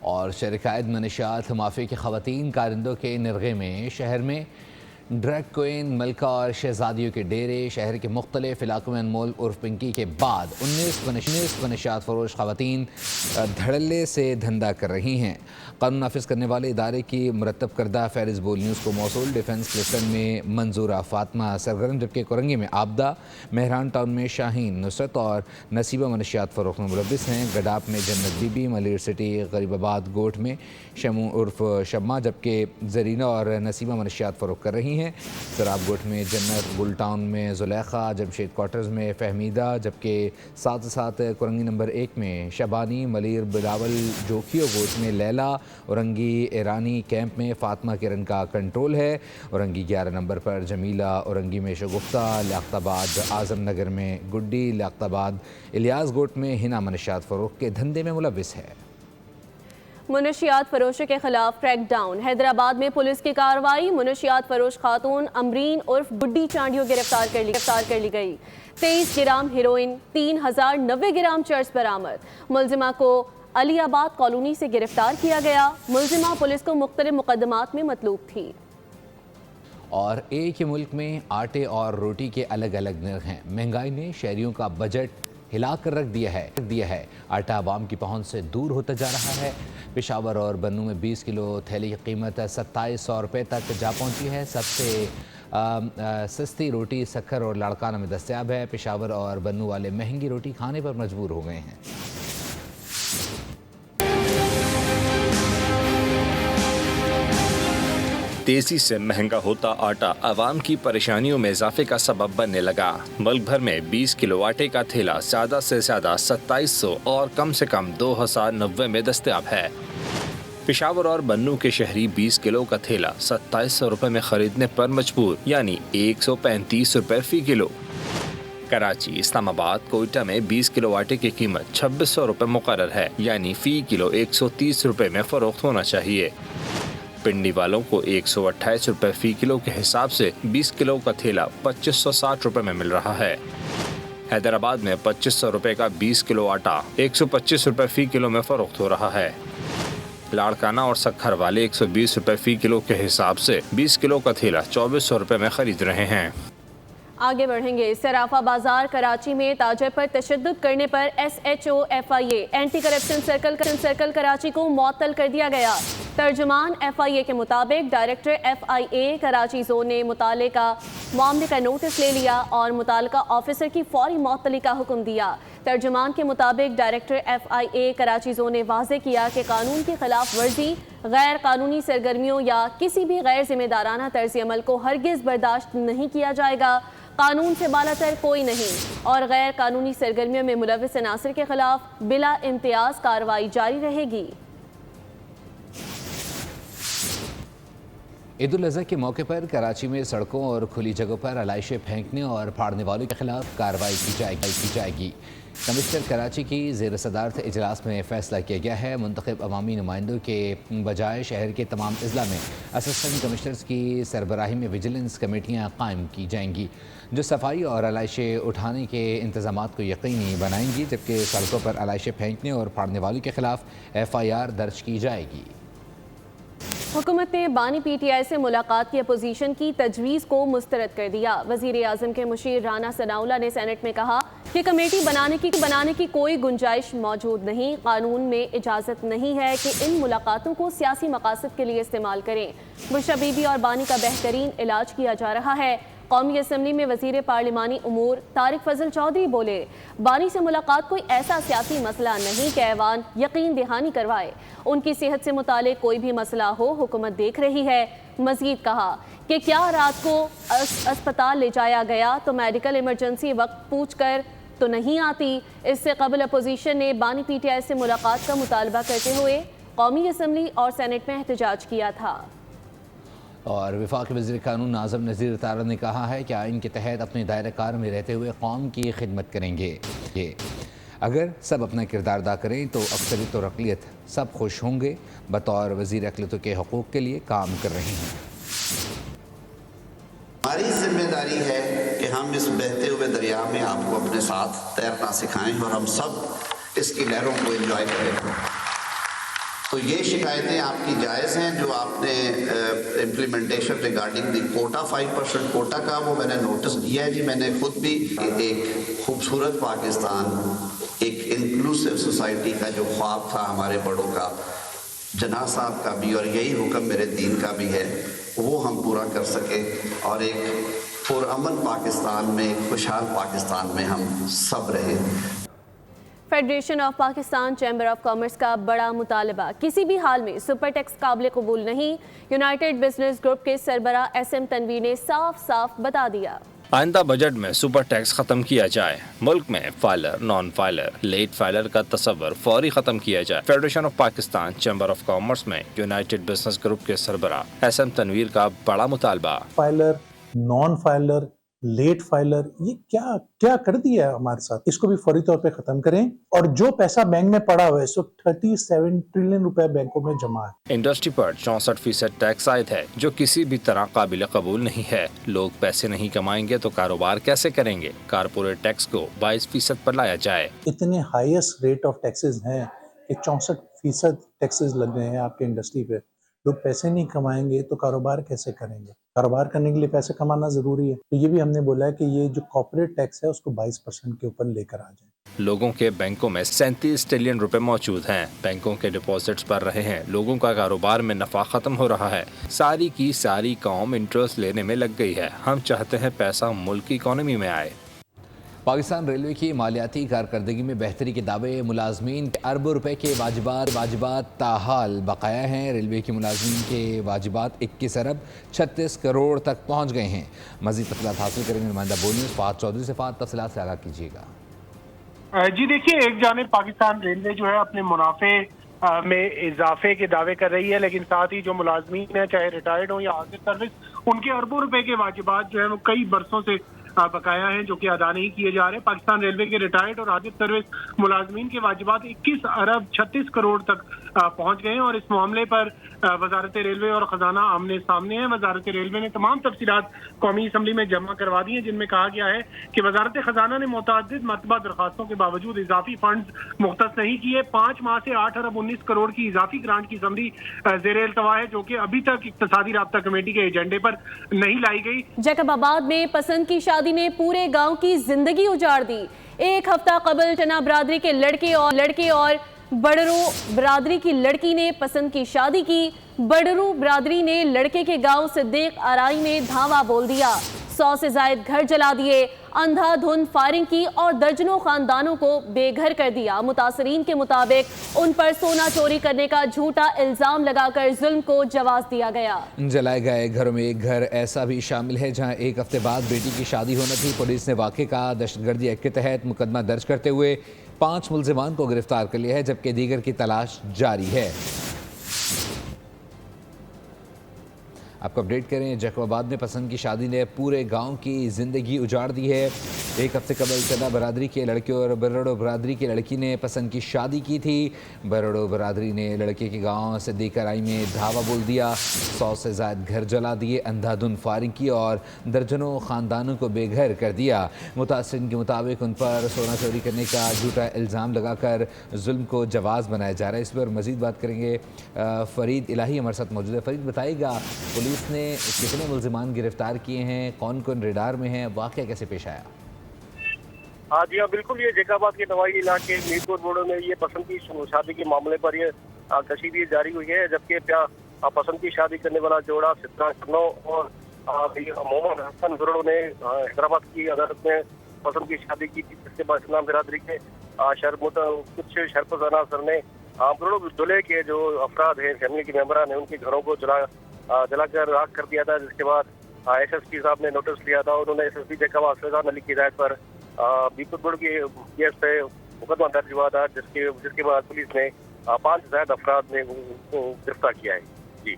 اور شرکائد منشیات مافیا کی خواتین کارندوں کے نرغے میں شہر میں ڈریگ کوئن ملکہ اور شہزادیوں کے ڈیرے. شہر کے مختلف علاقوں میں انمول عرف پنکی کے بعد 19 منشیات فروش خواتین دھڑلے سے دھندا کر رہی ہیں. قانون نافذ کرنے والے ادارے کی مرتب کردہ فہرست بول نیوز کو موصول. ڈیفنس کلسٹن میں منظورہ فاطمہ سرگرم، جبکہ کورنگی میں عابدہ، مہران ٹاؤن میں شاہین، نصرت اور نصیبہ منشیات فروخت میں ملوث ہیں. گڈاپ میں جنت بی بی، ملیر سٹی غریب آباد گوٹھ میں شمو عرف شمہ، جبکہ زرینہ اور نصیبہ منشیات فروخت کر رہی ہیں. سراب گوٹھ میں جنت، گل ٹاؤن میں زلیخا، جمشید کوارٹرز میں فہمیدہ، جبکہ ساتھ کورنگی نمبر 1 میں شبانی، ملیر بلاول جوکھیو گوٹھ میں لیلا، اورنگی ایرانی کیمپ میں فاطمہ کرن کا کنٹرول ہے. اورنگی 11 نمبر پر جمیلہ، اورنگی میں شگفتہ، لیاقت آباد اعظم نگر میں گڈی، لیاقت آباد الیاس گوٹ میں ہنا منشیات فروخت کے دھندے میں ملوث ہے. منشیات فروشوں کے خلاف کریک ڈاؤن. حیدرآباد میں پولیس کی کارروائی. منشیات فروش خاتون امرین عرف گڈی چانڈیو گرفتار کر لی گئی. 23 گرام ہیروئن، 3090 گرام چرس برآمد. ملزمہ کو علی آباد کالونی سے گرفتار کیا گیا. ملزمہ پولیس کو مختلف مقدمات میں مطلوب تھی. اور ایک ہی ملک میں آٹے اور روٹی کے الگ الگ نرخ ہیں. مہنگائی نے شہریوں کا بجٹ ہلا کر رکھ دیا ہے. آٹا عوام کی پہنچ سے دور ہوتا جا رہا ہے. پشاور اور بنوں میں 20 کلو تھیلی کی قیمت 2700 روپے تک جا پہنچی ہے. سب سے سستی روٹی سکھر اور لاڑکانہ میں دستیاب ہے. پشاور اور بنوں والے مہنگی روٹی کھانے پر مجبور ہو گئے ہیں. تیزی سے مہنگا ہوتا آٹا عوام کی پریشانیوں میں اضافے کا سبب بننے لگا. ملک بھر میں 20 کلو آٹے کا تھیلا زیادہ سے زیادہ 2700 اور کم سے کم 2090 میں دستیاب ہے. پشاور اور بنوں کے شہری 20 کلو کا تھیلا 2700 روپے میں خریدنے پر مجبور، یعنی 135 روپے فی کلو. کراچی، اسلام آباد، کوئٹہ میں 20 کلو آٹے کی قیمت 2600 روپے مقرر ہے، یعنی فی کلو 130 روپے میں فروخت ہونا چاہیے. پنڈی والوں کو 128 روپے فی کلو کے حساب سے 20 کلو کا تھیلا 2560 روپے میں مل رہا ہے. حیدرآباد میں 2500 روپے کا 20 کلو آٹا 125 روپے فی کلو میں فروخت ہو رہا ہے. لاڑکانہ اور سکھر والے 120 روپے فی کلو کے حساب سے 20 کلو کا تھیلا 2400 روپے میں خرید رہے ہیں. آگے بڑھیں گے. صرافہ بازار کراچی میں تاجر پر تشدد کرنے پر SHO FIA anti corruption circle Karachi کو معطل کر دیا گیا. ترجمان FIA کے مطابق ڈائریکٹر FIA کراچی زون نے متعلقہ معاملے کا نوٹس لے لیا اور متعلقہ آفیسر کی فوری معطلی کا حکم دیا. ترجمان کے مطابق ڈائریکٹر FIA کراچی زون نے واضح کیا کہ قانون کی خلاف ورزی، غیر قانونی سرگرمیوں یا کسی بھی غیر ذمہ دارانہ طرز عمل کو ہرگز برداشت نہیں کیا جائے گا. قانون سے بالاتر کوئی نہیں اور غیر قانونی سرگرمیوں میں ملوث عناصر کے خلاف بلا امتیاز کارروائی جاری رہے گی. عید الاضحیٰ کے موقع پر کراچی میں سڑکوں اور کھلی جگہوں پر علائشیں پھینکنے اور پھاڑنے والوں کے خلاف کارروائی کی جائے گی. کمشنر کراچی کی زیر صدارت اجلاس میں فیصلہ کیا گیا ہے. منتخب عوامی نمائندوں کے بجائے شہر کے تمام اضلاع میں اسسٹنٹ کمشنرز کی سربراہی میں ویجیلنس کمیٹیاں قائم کی جائیں گی جو صفائی اور علائشیں اٹھانے کے انتظامات کو یقینی بنائیں گی، جبکہ سڑکوں پر علائشیں پھینکنے اور پھاڑنے والوں کے خلاف FIR درج کی جائے گی. حکومت نے بانی PTI سے ملاقات کی اپوزیشن کی تجویز کو مسترد کر دیا. وزیر اعظم کے مشیر رانا ثناءاللہ نے سینٹ میں کہا کہ کمیٹی بنانے کی کوئی گنجائش موجود نہیں. قانون میں اجازت نہیں ہے کہ ان ملاقاتوں کو سیاسی مقاصد کے لیے استعمال کریں. بشرا بی بی اور بانی کا بہترین علاج کیا جا رہا ہے. قومی اسمبلی میں وزیر پارلیمانی امور طارق فضل چودھری بولے بانی سے ملاقات کوئی ایسا سیاسی مسئلہ نہیں کہ ایوان یقین دہانی کروائے. ان کی صحت سے متعلق کوئی بھی مسئلہ ہو حکومت دیکھ رہی ہے. مزید کہا کہ کیا رات کو اسپتال لے جایا گیا تو میڈیکل ایمرجنسی وقت پوچھ کر تو نہیں آتی. اس سے قبل اپوزیشن نے بانی PTI سے ملاقات کا مطالبہ کرتے ہوئے قومی اسمبلی اور سینٹ میں احتجاج کیا تھا. اور وفاقی وزیر قانون ناظم نذیر اطارہ نے کہا ہے کہ آئین کے تحت اپنے دائرہ کار میں رہتے ہوئے قوم کی خدمت کریں گے. اگر سب اپنا کردار ادا کریں تو اکثریت اور اقلیت سب خوش ہوں گے. بطور وزیر اقلیتوں کے حقوق کے لیے کام کر رہے ہیں. ہماری ذمہ داری ہے کہ ہم اس بہتے ہوئے دریا میں آپ کو اپنے ساتھ تیرنا سکھائیں اور ہم سب اس کی لہروں کو انجوائے کریں. تو یہ شکایتیں آپ کی جائز ہیں جو آپ نے implementation regarding the quota 5% quota کا وہ میں نے نوٹس دیا ہے جی. میں نے خود بھی ایک خوبصورت پاکستان، ایک انکلوسیو سوسائٹی کا جو خواب تھا ہمارے بڑوں کا، جناح صاحب کا بھی، اور یہی حکم میرے دین کا بھی ہے، وہ ہم پورا کر سکے اور ایک پرامن پاکستان میں، ایک خوشحال پاکستان میں ہم سب رہیں. Federation of Pakistan chamber of commerce کا بڑا مطالبہ، کسی بھی حال میں سپر ٹیکس قابل قبول نہیں. یونائٹڈ بزنس گروپ کے سربراہ ایس ایم تنویر نے صاف صاف بتا دیا آئندہ بجٹ میں سپر ٹیکس ختم کیا جائے. ملک میں filer, non filer, late filer کا تصور فوری ختم کیا جائے. Federation of Pakistan chamber of commerce میں یونائٹڈ بزنس گروپ کے سربراہ ایس ایم تنویر کا بڑا مطالبہ. Filer, non filer, late filer, یہ کیا کر دیا ہے ہمارے ساتھ، اس کو بھی فوری طور پہ ختم کریں. اور جو پیسہ بینک میں پڑا ہوا ہے، اس وقت 37 ٹریلین روپے بینکوں میں جمع ہے. انڈسٹری پر 64% ٹیکس عائد ہے جو کسی بھی طرح قابل قبول نہیں ہے. لوگ پیسے نہیں کمائیں گے تو کاروبار کیسے کریں گے؟ کارپوریٹ ٹیکس کو 22% پر لایا جائے. اتنے ہائیسٹ ریٹ آف ٹیکسز ہیں کہ 64% ٹیکسز لگ گئے ہیں آپ کے انڈسٹری پہ. لوگ پیسے نہیں کمائیں گے تو کاروبار کیسے کریں گے؟ کاروبار کرنے کے لیے پیسے کمانا ضروری ہے. تو یہ بھی ہم نے بولا ہے کہ یہ جو کارپوریٹ ٹیکس ہے اس کو 22% کے اوپر لے کر آ جائیں. لوگوں کے بینکوں میں 37 ٹریلین روپے موجود ہیں. بینکوں کے ڈپازٹس بڑھ رہے ہیں. لوگوں کا کاروبار میں نفع ختم ہو رہا ہے. ساری کی ساری قوم انٹرسٹ لینے میں لگ گئی ہے. ہم چاہتے ہیں پیسہ ملک کی اکانومی میں آئے. پاکستان ریلوے کی مالیاتی کارکردگی میں بہتری کے دعوے. ملازمین اربوں روپے کے واجبات تاحال بقایا ہیں. ریلوے کے ملازمین کے واجبات 21 ارب 36 کروڑ تک پہنچ گئے ہیں. مزید تفصیلات حاصل کریں گے نمائندہ بول نیوز فہد چودھری سے. فہد، تفصیلات سے آگاہ کیجیے گا. جی دیکھیے، ایک جانب پاکستان ریلوے جو ہے اپنے منافع میں اضافے کے دعوے کر رہی ہے، لیکن ساتھ ہی جو ملازمین ہیں چاہے ریٹائرڈ ہوں یا حاضر سروس، ان کے اربوں روپے کے واجبات جو ہے وہ کئی برسوں سے بقایا ہیں جو کہ ادا نہیں کیے جا رہے. پاکستان ریلوے کے ریٹائرڈ اور حاضر سروس ملازمین کے واجبات 21 ارب 36 کروڑ تک پہنچ گئے ہیں اور اس معاملے پر وزارت ریلوے اور خزانہ آمنے سامنے ہے. وزارت ریلوے نے تمام تفصیلات قومی اسمبلی میں جمع کروا دی ہیں، جن میں کہا گیا ہے کہ وزارت خزانہ نے متعدد مرتبہ درخواستوں کے باوجود اضافی فنڈز مختص نہیں کیے. 5 ماہ سے 8 ارب 19 کروڑ کی اضافی گرانٹ کی سمری زیر التوا ہے جو کہ ابھی تک اقتصادی رابطہ کمیٹی کے ایجنڈے پر نہیں لائی گئی. جیکب آباد میں پسند کی شادی نے پورے گاؤں کی زندگی اجاڑ دی. ایک ہفتہ قبل ٹنا برادری کے لڑکے اور بڑرو برادری کی لڑکی نے پسند کی شادی کی. بڑرو برادری نے لڑکے کے گاؤں صدیق آرائی میں دھاوا بول دیا. 100 سے زائد گھر جلا دیے، اندھا دھند فائرنگ کی اور درجنوں خاندانوں کو بے گھر کر دیا. متاثرین کے مطابق ان پر سونا چوری کرنے کا جھوٹا الزام لگا کر ظلم کو جواز دیا گیا. جلائے گئے گھروں میں ایک گھر ایسا بھی شامل ہے جہاں ایک ہفتے بعد بیٹی کی شادی ہونا تھی. پولیس نے واقعے کا دہشت گردی ایکٹ کے تحت مقدمہ درج کرتے ہوئے 5 ملزمان کو گرفتار کر لیا ہے جبکہ دیگر کی تلاش جاری ہے. آپ کو اپڈیٹ کریں، جیکب آباد میں پسند کی شادی نے پورے گاؤں کی زندگی اجاڑ دی ہے. ایک ہفتے قبل چنا برادری کے لڑکے اور برڑو برادری کی لڑکی نے پسند کی شادی کی تھی. برڑو برادری نے لڑکے کے گاؤں صدیق آرائی میں دھاوا بول دیا، 100 سے زائد گھر جلا دیے، اندھا دھند فائرنگ کی اور درجنوں خاندانوں کو بے گھر کر دیا. متاثرین کے مطابق ان پر سونا چوری کرنے کا جھوٹا الزام لگا کر ظلم کو جواز بنایا جا رہا ہے. اس پر مزید بات کریں گے. فرید الہی ہمارے ساتھ موجود ہے. فرید، بتائے گا پولیس نے کتنے ملزمان گرفتار کیے ہیں، کون کون ریڈار میں ہیں، واقعہ کیسے پیش آیا؟ ہاں جی ہاں بالکل، یہ جیکب آباد کے نوائی علاقے میرپور بوڑو میں یہ پسند کی شادی کے معاملے پر یہ کشیدگی جاری ہوئی ہے، جبکہ پسند کی شادی کرنے والا جوڑا سترہ کرنو اور محمد حسن برڑو نے حیدرآباد کی عدالت میں پسند کی شادی کی تھی، جس کے بعد اسلام برادری کے کچھ شرپس عناصر نے برڑو دلہے کے جو افراد ہیں، فیملی کے ممبران ہیں، ان کے گھروں کو جلا کر راکھ کر دیا تھا. جس کے بعد ایس ایس پی صاحب نے نوٹس لیا تھا. انہوں نے ایس ایس پی جیکب فیضان علی کی ہدایت پر بیپور بڑ کی کیس پہ مقدمہ درج ہوا تھا، جس کے بعد پولیس نے 5 زائد افراد نے گرفتار کیا ہے. جی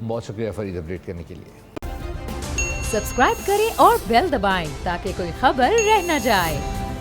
بہت شکریہ فرید اپڈیٹ کرنے کے لیے. سبسکرائب کریں اور بیل دبائیں تاکہ کوئی خبر رہ نہ جائے.